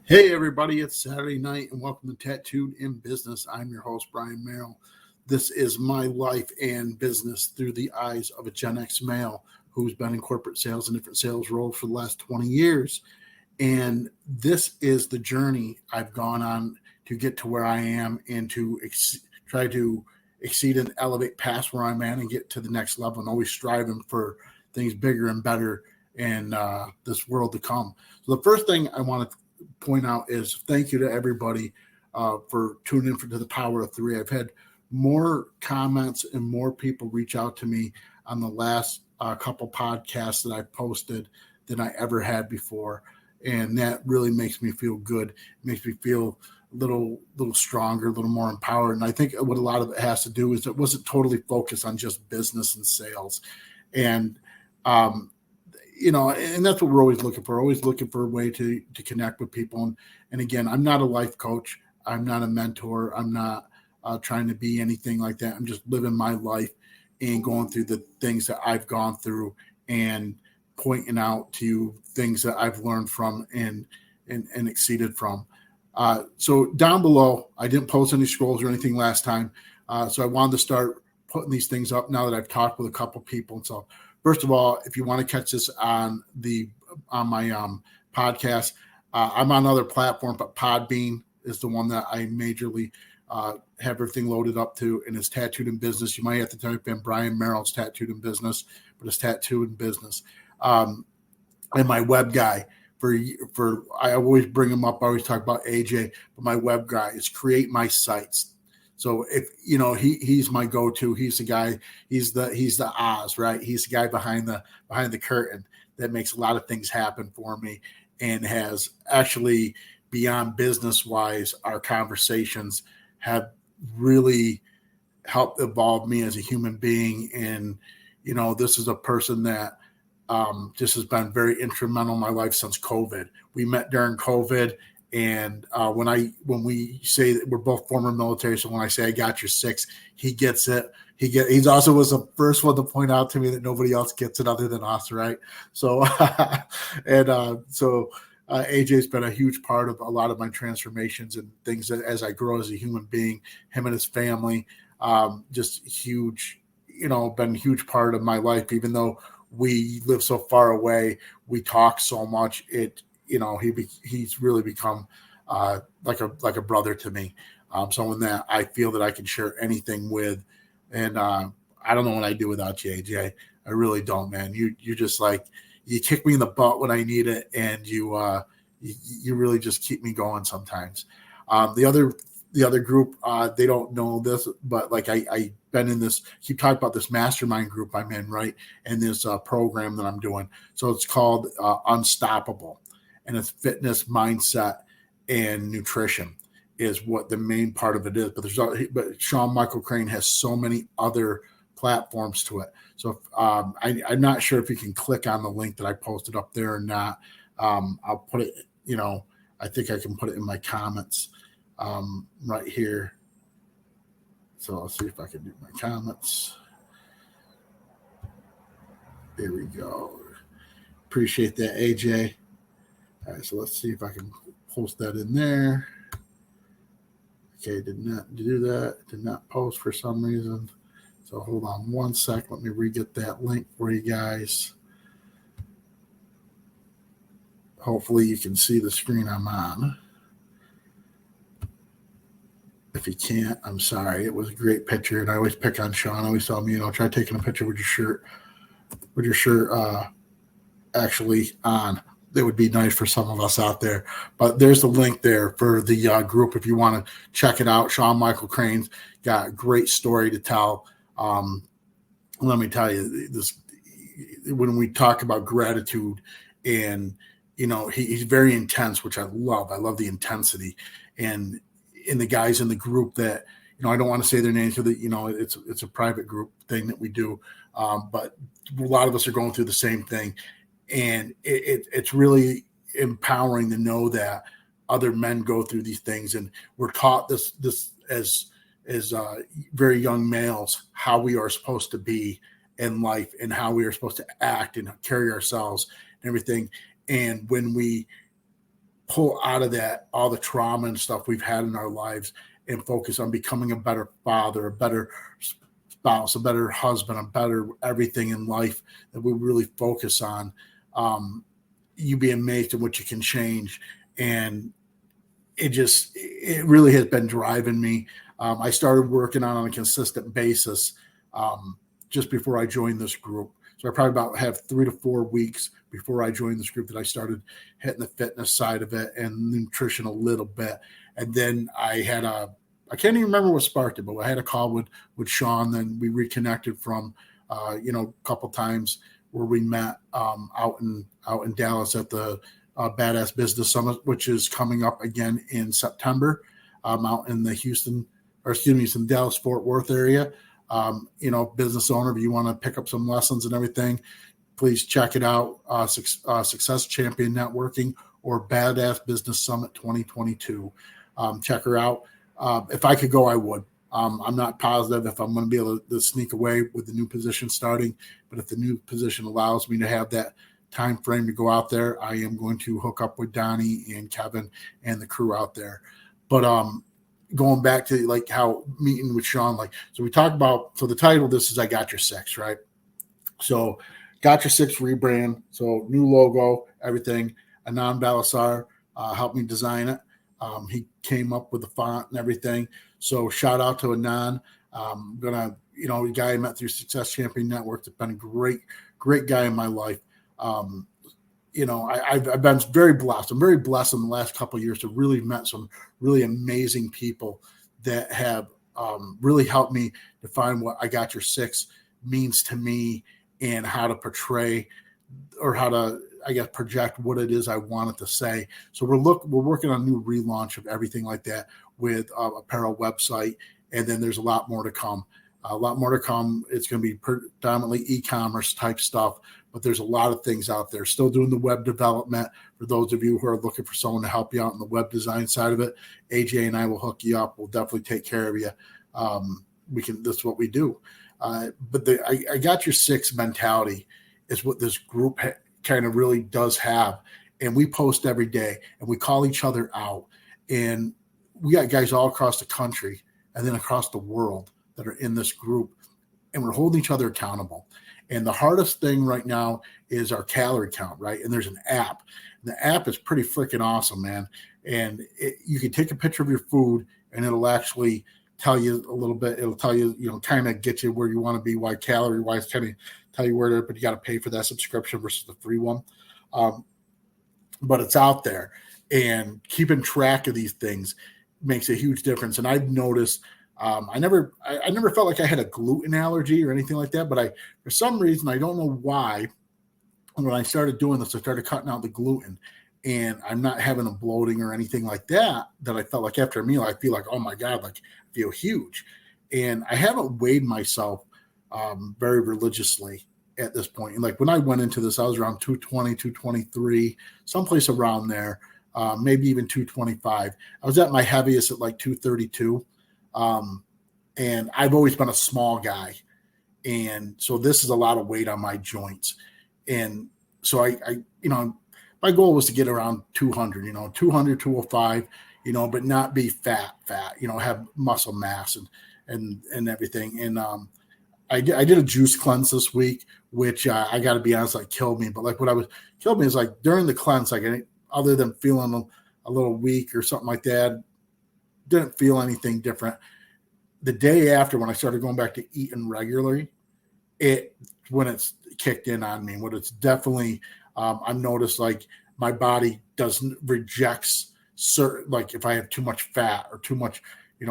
Hey everybody, it's Saturday night and welcome to Tattooed in Business. I'm your host, Brian Merrill. This is my life and business through the eyes of a Gen X male who's been in corporate sales and different sales roles for the last 20 years. And this is the journey I've gone on to get to where I am and to try to exceed and elevate past where I'm at and get to the next level, and always striving for things bigger and better in this world to come. So the first thing I want to point out is thank you to everybody for tuning in to the Power of Three. I've had more comments and more people reach out to me on the last couple podcasts that I posted than I ever had before, and that really makes me feel good. It makes me feel a little stronger, a little more empowered. And I think what a lot of it has to do is it wasn't totally focused on just business and sales, and and that's what we're always looking for a way to connect with people. And again, I'm not a life coach. I'm not a mentor. I'm not trying to be anything like that. I'm just living my life and going through the things that I've gone through and pointing out to you things that I've learned from and exceeded from. So down below, I didn't post any scrolls or anything last time. So I wanted to start putting these things up now that I've talked with a couple people. And so first of all, if you want to catch this on my podcast, I'm on other platforms, but Podbean is the one that I majorly have everything loaded up to, and it's Tattooed in Business. You might have to type in Brian Merrill's Tattooed in Business, but it's Tattooed in Business. And my web guy for I always bring him up. I always talk about AJ, but my web guy is Create My Sites. So if he's my go-to, he's the guy, he's the Oz, right? He's the guy behind the curtain that makes a lot of things happen for me, and has actually, beyond business-wise, our conversations have really helped evolve me as a human being. And this is a person that just has been very instrumental in my life since COVID. We met during COVID. And when we say that we're both former military, so when I say I got your six, he gets it. He's also was the first one to point out to me that nobody else gets it other than us, right? So AJ's been a huge part of a lot of my transformations and things that, as I grow as a human being, him and his family, just huge, been a huge part of my life. Even though we live so far away, we talk so much. He's really become like a brother to me, someone that I feel that I can share anything with. And I don't know what I do without you, AJ. I really don't, man. You're just like, you kick me in the butt when I need it, and you really just keep me going sometimes. The other group, they don't know this, but like I been in this, keep talking about this mastermind group I'm in, right? And this program that I'm doing. So it's called Unstoppable. And it's fitness, mindset, and nutrition is what the main part of it is. But Sean Michael Crane has so many other platforms to it. So I'm not sure if you can click on the link that I posted up there or not. I'll put it, I think I can put it in my comments right here. So I'll see if I can do my comments. There we go. Appreciate that, AJ. All right, so let's see if I can post that in there. Okay, did not do that. Did not post for some reason. So hold on one sec. Let me re-get that link for you guys. Hopefully you can see the screen I'm on. If you can't, I'm sorry. It was a great picture, and I always pick on Sean. I always tell him, try taking a picture with your shirt actually on. That would be nice for some of us out there. But there's the link there for the group if you want to check it out. Sean Michael Crane's got a great story to tell. Let me tell you this: when we talk about gratitude, and he's very intense, which I love. I love the intensity, and in the guys in the group that I don't want to say their names, so that it's a private group thing that we do. But a lot of us are going through the same thing. And it's really empowering to know that other men go through these things, and we're taught this as very young males how we are supposed to be in life and how we are supposed to act and carry ourselves and everything. And when we pull out of that all the trauma and stuff we've had in our lives and focus on becoming a better father, a better spouse, a better husband, a better everything in life that we really focus on. You'd be amazed at what you can change. And it really has been driving me. I started working on a consistent basis just before I joined this group. So I probably about have 3 to 4 weeks before I joined this group that I started hitting the fitness side of it and nutrition a little bit. And then I can't even remember what sparked it, but I had a call with Sean. Then we reconnected from, a couple times where we met out in Dallas at the Badass Business Summit, which is coming up again in September, out in the Dallas Fort Worth area. Business owner, if you want to pick up some lessons and everything, please check it out. Success Champion Networking or Badass Business Summit 2022. Check her out. If I could go, I would. I'm not positive if I'm going to be able to sneak away with the new position starting, but if the new position allows me to have that time frame to go out there, I am going to hook up with Donnie and Kevin and the crew out there. But going back to like how meeting with Sean, so we talked about, so the title of this is I Got Your Six, right? So Got Your Six rebrand. So new logo, everything. Anand Balasar helped me design it. He came up with the font and everything. So shout out to Anand. The guy I met through Success Champion Network has been a great guy in my life. I've been very blessed. I'm very blessed in the last couple of years to really met some really amazing people that have really helped me define what I Got Your Six means to me and how to portray or how to, I guess, project what it is I wanted to say. So we're working on a new relaunch of everything like that with apparel website, and then there's a lot more to come. It's going to be predominantly e-commerce type stuff, but there's a lot of things out there. Still doing the web development for those of you who are looking for someone to help you out on the web design side of it. AJ and I will hook you up. We'll definitely take care of you. That's what we do. But I Got Your Six mentality is what this group kind of really does have. And we post every day and we call each other out. And we got guys all across the country and then across the world that are in this group, and we're holding each other accountable. And the hardest thing right now is our calorie count, right? And there's an app. And the app is pretty freaking awesome, man. And you can take a picture of your food and it'll actually tell you a little bit. It'll tell you, kind of get you where you want to be, why calorie wise, kind of tell you where to, but you got to pay for that subscription versus the free one. But it's out there, and keeping track of these things makes a huge difference. And I've noticed, I never felt like I had a gluten allergy or anything like that, but for some reason, I don't know why, when I started doing this, I started cutting out the gluten, and I'm not having a bloating or anything like that I felt like after a meal, I feel like, oh my God, like I feel huge. And I haven't weighed myself very religiously at this point. And like when I went into this, I was around 220, 223, someplace around there, maybe even 225. I was at my heaviest at like 232. And I've always been a small guy. And so this is a lot of weight on my joints. And so I my goal was to get around 200, 200, 205, but not be fat, have muscle mass and everything. And, I did a juice cleanse this week, which I got to be honest, like killed me. But like killed me is like during the cleanse, like other than feeling a little weak or something like that, didn't feel anything different. The day after, when I started going back to eating regularly, when it's kicked in on me, when it's definitely, I've noticed like my body rejects certain, like if I have too much fat or too much,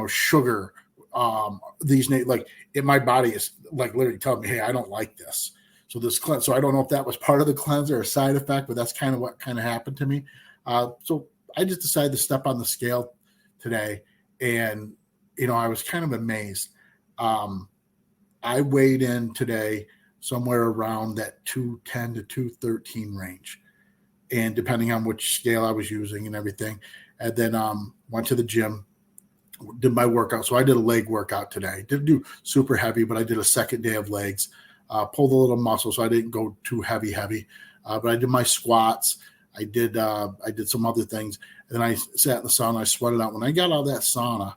sugar, my body is like literally telling me, hey, I don't like this. So this cleanse, so I don't know if that was part of the cleanse or a side effect, but that's kind of what kind of happened to me. So I just decided to step on the scale today, and I was kind of amazed. I weighed in today somewhere around that 210 to 213 range, and depending on which scale I was using and everything. And then went to the gym, did my workout. So I did a leg workout today. Didn't do super heavy, but I did a second day of legs. Pulled a little muscle, so I didn't go too heavy. But I did my squats. I did some other things. And then I sat in the sauna. I sweated out. When I got out of that sauna,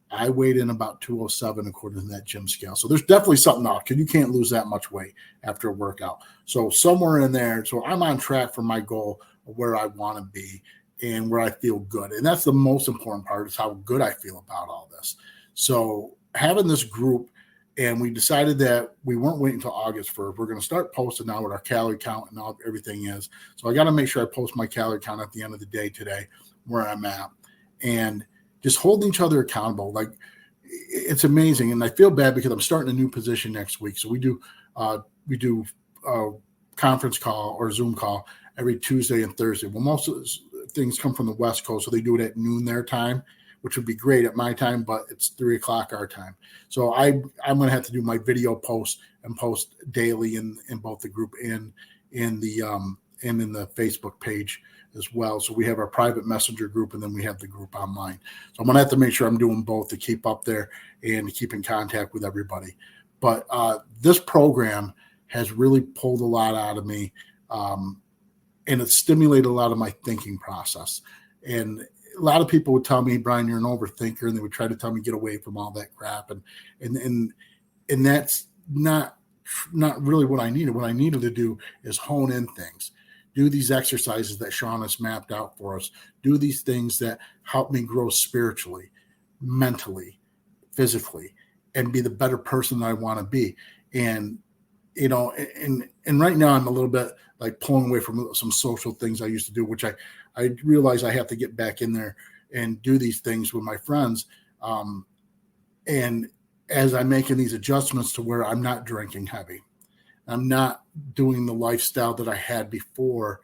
I weighed in about 207 according to that gym scale. So there's definitely something out because you can't lose that much weight after a workout. So somewhere in there, so I'm on track for my goal of where I want to be and where I feel good. And that's the most important part, is how good I feel about all this. So having this group, and we decided that we weren't waiting until August 1st. We're going to start posting now what our calorie count and everything is. So I got to make sure I post my calorie count at the end of the day today, where I'm at. And just holding each other accountable. Like, it's amazing. And I feel bad because I'm starting a new position next week. So we do a conference call or Zoom call every Tuesday and Thursday. Well, most of those things come from the West Coast, so they do it at noon their time, which would be great at my time, but it's 3:00 our time. So I'm going to have to do my video posts and post daily in both the group and in the Facebook page as well. So we have our private messenger group, and then we have the group online. So I'm going to have to make sure I'm doing both to keep up there and to keep in contact with everybody. But this program has really pulled a lot out of me, and it stimulated a lot of my thinking process. And a lot of people would tell me, Brian, you're an overthinker, and they would try to tell me get away from all that crap. And that's not really what I needed. What I needed to do is hone in things, do these exercises that Sean has mapped out for us, do these things that help me grow spiritually, mentally, physically, and be the better person that I want to be. And, you know, and right now I'm a little bit like pulling away from some social things I used to do, which I realize I have to get back in there and do these things with my friends. And as I'm making these adjustments to where I'm not drinking heavy, I'm not doing the lifestyle that I had before,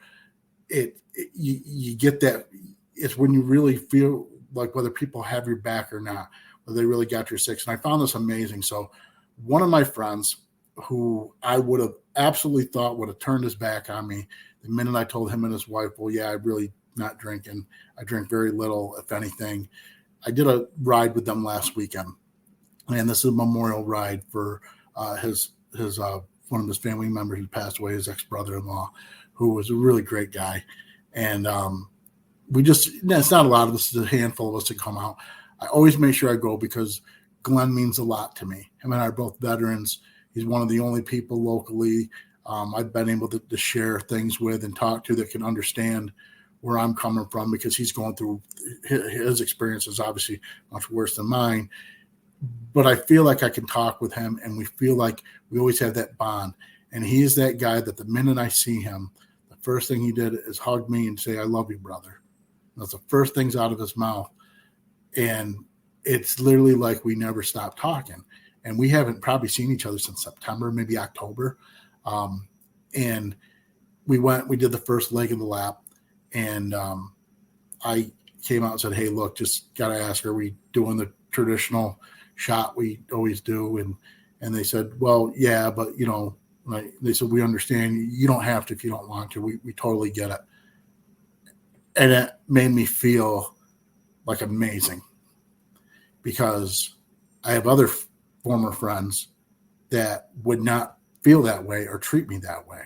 you get that. It's when you really feel like whether people have your back or not, whether they really got your six. And I found this amazing. So one of my friends who I would have absolutely thought would have turned his back on me the minute I told him and his wife, well, yeah, I'm really not drinking. I drink very little, if anything. I did a ride with them last weekend, and this is a memorial ride for his one of his family members who passed away, his ex-brother-in-law, who was a really great guy. And it's not a lot of us, it's a handful of us to come out. I always make sure I go because Glenn means a lot to me. Him and I are both veterans. He's one of the only people locally I've been able to share things with and talk to that can understand where I'm coming from, because he's going through his experience is obviously much worse than mine. But I feel like I can talk with him, and we feel like we always have that bond. And he is that guy that the minute I see him, the first thing he did is hug me and say, I love you, brother. That's the first things out of his mouth. And it's literally like we never stopped talking. And we haven't probably seen each other since September, maybe October. And we did the first leg of the lap. And I came out and said, hey, look, just got to ask, are we doing the traditional shot we always do? And they said, well, yeah, but, you know, they said, we understand. You don't have to if you don't want to. We totally get it. And it made me feel like amazing, because I have other former friends that would not feel that way or treat me that way.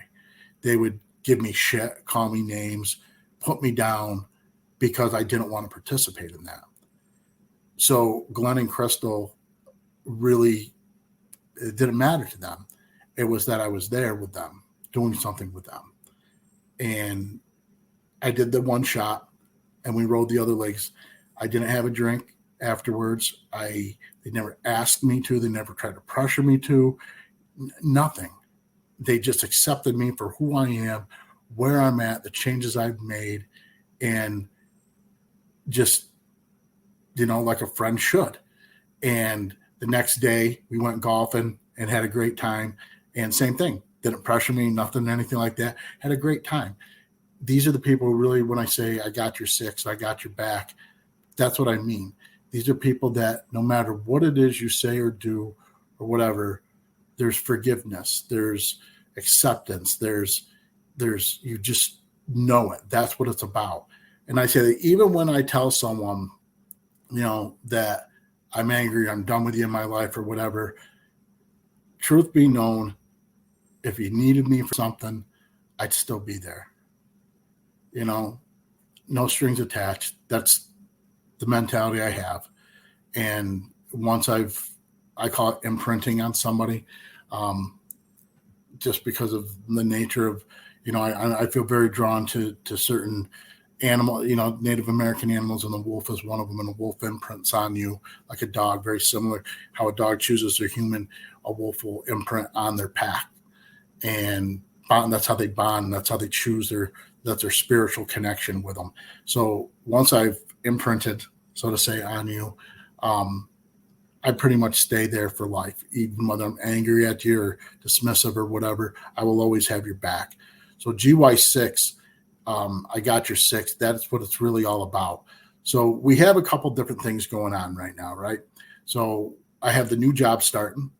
They would give me shit, call me names, put me down because I didn't want to participate in that. So Glenn and Crystal, really, it didn't matter to them. It was that I was there with them, doing something with them. And I did the one shot, and we rode the other legs. I didn't have a drink afterwards. They never asked me to. They never tried to pressure me to. Nothing. They just accepted me for who I am, where I'm at, the changes I've made, and just, you know, like a friend should. And the next day we went golfing and had a great time. And same thing. Didn't pressure me, nothing, anything like that. Had a great time. These are the people who really, when I say I got your six, I got your back, that's what I mean. These are people that no matter what it is you say or do or whatever, there's forgiveness, there's acceptance, there's you just know it. That's what it's about. And I say that even when I tell someone, you know, that I'm angry, I'm done with you in my life or whatever, truth be known, if you needed me for something, I'd still be there. you know, no strings attached. That's the mentality I have. And once I call it imprinting on somebody, um, just because of the nature of, I feel very drawn to certain animal, Native American animals, and the wolf is one of them. And the wolf imprints on you like a dog, very similar how a dog chooses their human, a wolf will imprint on their pack, and bond. That's how they bond. That's how they choose that's their spiritual connection with them. So once I've imprinted, so to say, on you, um, I pretty much stay there for life. Even whether I'm angry at you or dismissive or whatever, I will always have your back. So GY6, I got your six. That's what it's really all about. So we have a couple different things going on right now, right? So I have the new job starting,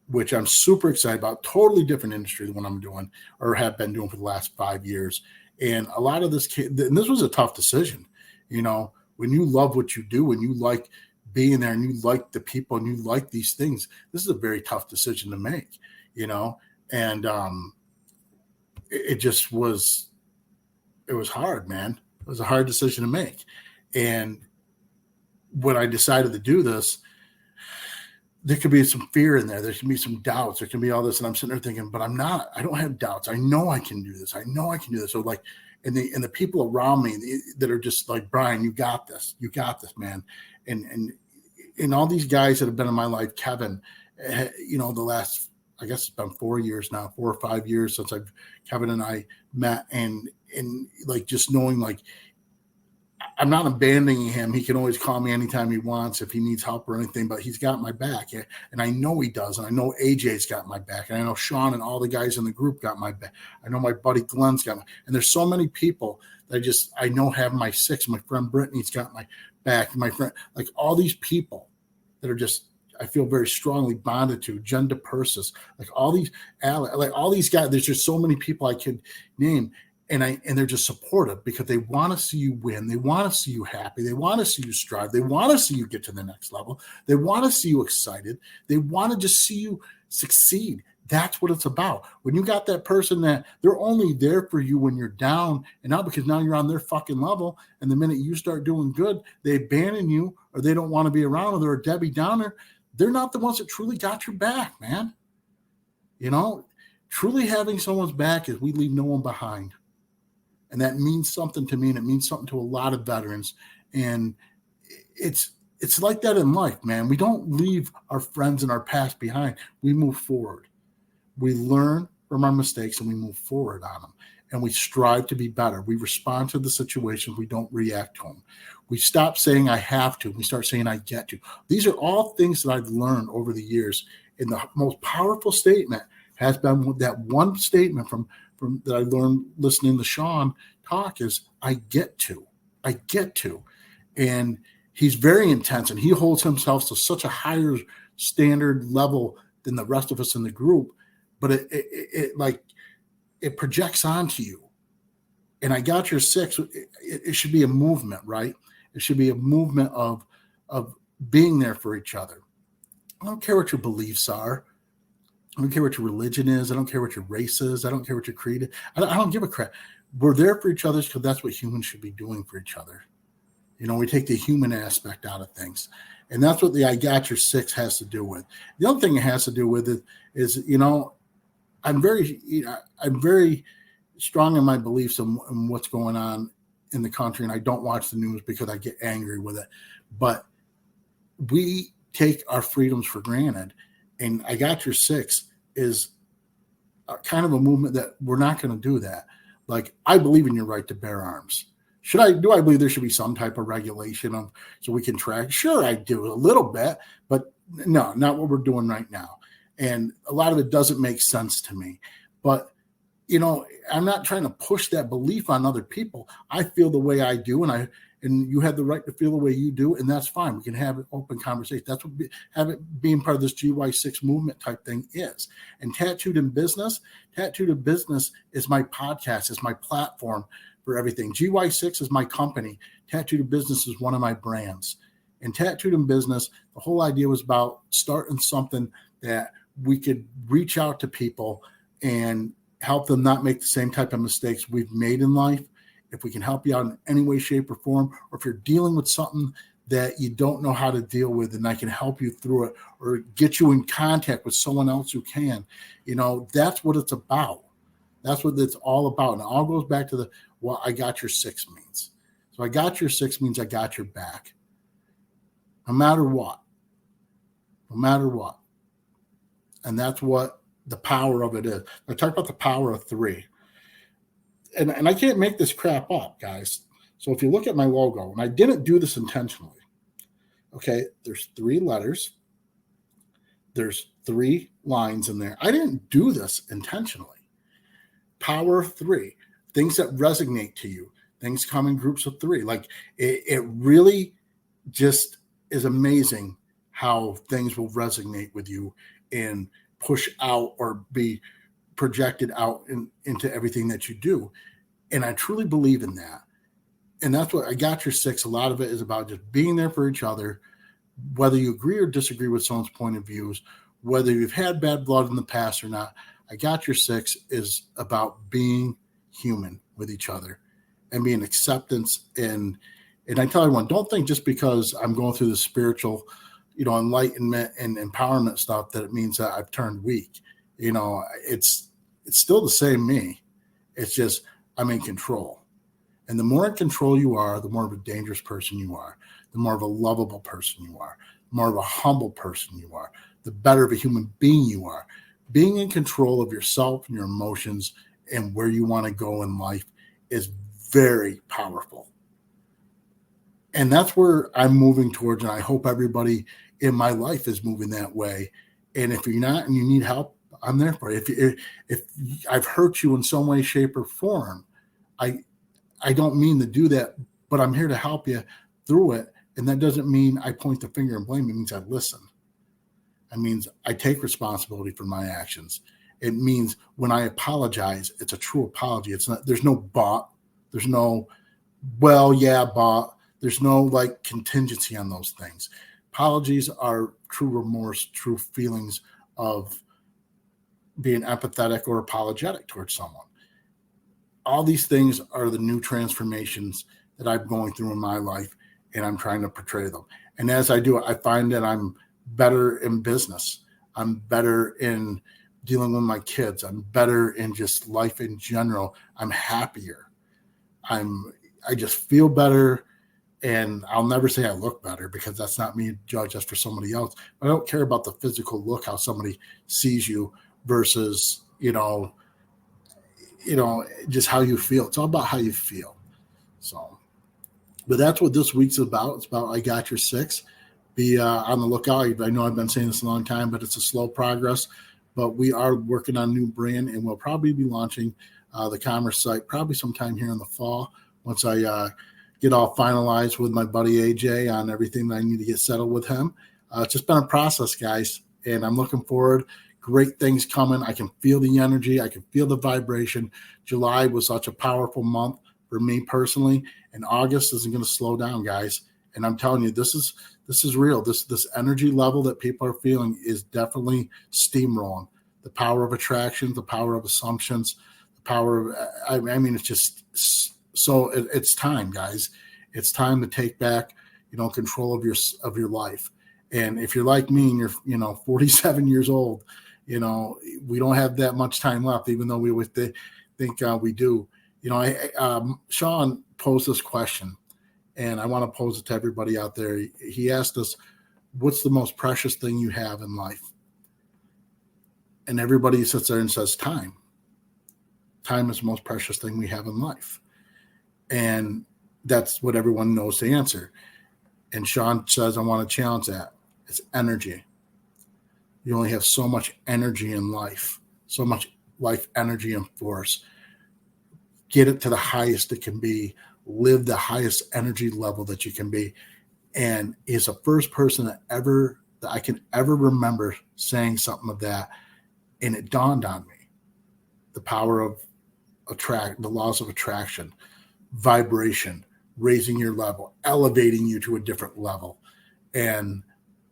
which I'm super excited about. Totally different industry than what I'm doing or have been doing for the last 5 years. And a lot of this, and this was a tough decision. When you love what you do and you like being there and you like the people and you like these things, this is a very tough decision to make, and it just was, it was hard, man. It was a hard decision to make. And when I decided to do this, there could be some fear in there. There can be some doubts. There can be all this. And I'm sitting there thinking, but I don't have doubts. I know I can do this. I know I can do this. So like, and the people around me that are just like, Brian, you got this, man. And all these guys that have been in my life, Kevin, the last, I guess it's been 4 years now, 4 or 5 years since Kevin and I met, and like, just knowing, like, I'm not abandoning him. He can always call me anytime he wants if he needs help or anything, but he's got my back. And I know he does. And I know AJ's got my back. And I know Sean and all the guys in the group got my back. I know my buddy Glenn's got my, and there's so many people that I know have my six. My friend Brittany's got my back. My friend, like, all these people that are just, I feel very strongly bonded to. Jen DePersis, like all these guys. There's just so many people I could name. And they're just supportive because they want to see you win. They want to see you happy. They want to see you strive. They want to see you get to the next level. They want to see you excited. They want to just see you succeed. That's what it's about. When you got that person that they're only there for you when you're down and not because now you're on their fucking level. And the minute you start doing good, they abandon you or they don't want to be around, or they're a Debbie Downer. They're not the ones that truly got your back, man. Truly having someone's back is we leave no one behind. And that means something to me, and it means something to a lot of veterans. And it's like that in life, man. We don't leave our friends and our past behind. We move forward. We learn from our mistakes and we move forward on them. And we strive to be better. We respond to the situations. We don't react to them. We stop saying I have to. We start saying I get to. These are all things that I've learned over the years. And the most powerful statement has been that one statement from that I learned listening to Sean talk is I get to. And he's very intense, and he holds himself to such a higher standard level than the rest of us in the group, but it projects onto you. And I got your six. It should be a movement, right? It should be a movement of being there for each other. I don't care what your beliefs are. I don't care what your religion is. I don't care what your race is. I don't care what your creed is. I don't give a crap. We're there for each other because that's what humans should be doing for each other. We take the human aspect out of things. And that's what the I got your six has to do with. The other thing it has to do with it is, I'm very strong in my beliefs in what's going on in the country. And I don't watch the news because I get angry with it. But we take our freedoms for granted. And I got your six is kind of a movement that we're not going to do that. Like, I believe in your right to bear arms. Do I believe there should be some type of regulation so we can track? Sure, I do a little bit, but no, not what we're doing right now. And a lot of it doesn't make sense to me. But, I'm not trying to push that belief on other people. I feel the way I do, and you have the right to feel the way you do, and that's fine. We can have an open conversation. That's what have it being part of this GY6 movement type thing is. And Tattooed in Business is my podcast, is my platform for everything. GY6 is my company. Tattooed in Business is one of my brands. And Tattooed in Business, the whole idea was about starting something that we could reach out to people and help them not make the same type of mistakes we've made in life, if we can help you out in any way, shape, or form, or if you're dealing with something that you don't know how to deal with, and I can help you through it or get you in contact with someone else who can, that's what it's about. That's what it's all about. And it all goes back to I got your six means. So I got your six means I got your back. No matter what. No matter what. And that's what the power of it is. I talk about the power of three. And I can't make this crap up, guys. So if you look at my logo, and I didn't do this intentionally, okay, there's 3 letters. There's 3 lines in there. I didn't do this intentionally. Power of 3, things that resonate to you, things come in groups of 3. Like it really just is amazing how things will resonate with you and push out or be projected out into everything that you do. And I truly believe in that. And that's what I got your 6. A lot of it is about just being there for each other, whether you agree or disagree with someone's point of views, whether you've had bad blood in the past or not. I got your 6 is about being human with each other and being acceptance. And I tell everyone, don't think just because I'm going through the spiritual, enlightenment and empowerment stuff that it means that I've turned weak. It's still the same me. It's just I'm in control. And the more in control you are, the more of a dangerous person you are, the more of a lovable person you are, the more of a humble person you are, the better of a human being you are. Being in control of yourself and your emotions and where you want to go in life is very powerful. And that's where I'm moving towards, and I hope everybody in my life is moving that way. And if you're not and you need help, I'm there for you. If I've hurt you in some way, shape, or form, I don't mean to do that, but I'm here to help you through it. And that doesn't mean I point the finger and blame. It means I listen. It means I take responsibility for my actions. It means when I apologize, it's a true apology. It's not, there's no but, there's no, well, yeah, but, there's no like contingency on those things. Apologies are true remorse, true feelings of being empathetic or apologetic towards someone. All these things are the new transformations that I'm going through in my life, and I'm trying to portray them. And as I do it, I find that I'm better in business. I'm better in dealing with my kids. I'm better in just life in general. I'm happier. I just feel better. And I'll never say I look better because that's not me to judge. That's for somebody else. But I don't care about the physical look, how somebody sees you versus, just how you feel. It's all about how you feel. So, but that's what this week's about. It's about I got your 6. Be on the lookout. I know I've been saying this a long time, but it's a slow progress. But we are working on a new brand, and we'll probably be launching the commerce site probably sometime here in the fall once I get all finalized with my buddy AJ on everything that I need to get settled with him. It's just been a process, guys, and I'm looking forward. Great things coming. I can feel the energy. I can feel the vibration. July was such a powerful month for me personally, and August isn't going to slow down, guys. And I'm telling you, this is real. This energy level that people are feeling is definitely steamrolling. The power of attraction, the power of assumptions, the power of, I mean, it's just, so it's time, guys. It's time to take back, control of your life. And if you're like me and you're, 47 years old, we don't have that much time left, even though we would think we do. Sean posed this question, and I want to pose it to everybody out there. He asked us, what's the most precious thing you have in life? And everybody sits there and says time. Time is the most precious thing we have in life. And that's what everyone knows the answer. And Sean says, I want to challenge that. It's energy. You only have so much energy in life, so much life energy and force. Get it to the highest it can be. Live the highest energy level that you can be. And he's the first person that I can ever remember saying something of that. And it dawned on me, the power of the laws of attraction, vibration, raising your level, elevating you to a different level. And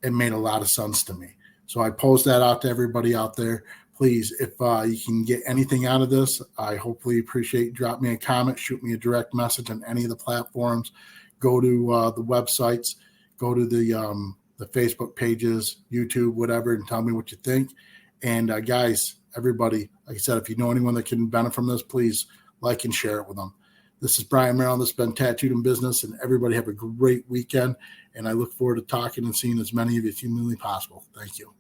it made a lot of sense to me. So I posed that out to everybody out there. please, if you can get anything out of this, I hopefully appreciate. Drop me a comment, shoot me a direct message on any of the platforms. Go to the websites, go to the Facebook pages, YouTube, whatever, and tell me what you think. And guys, everybody, like I said, if you know anyone that can benefit from this, please like and share it with them. This is Brian Merrill. This has been Tattooed in Business, and everybody have a great weekend. And I look forward to talking and seeing as many of you as humanly possible. Thank you.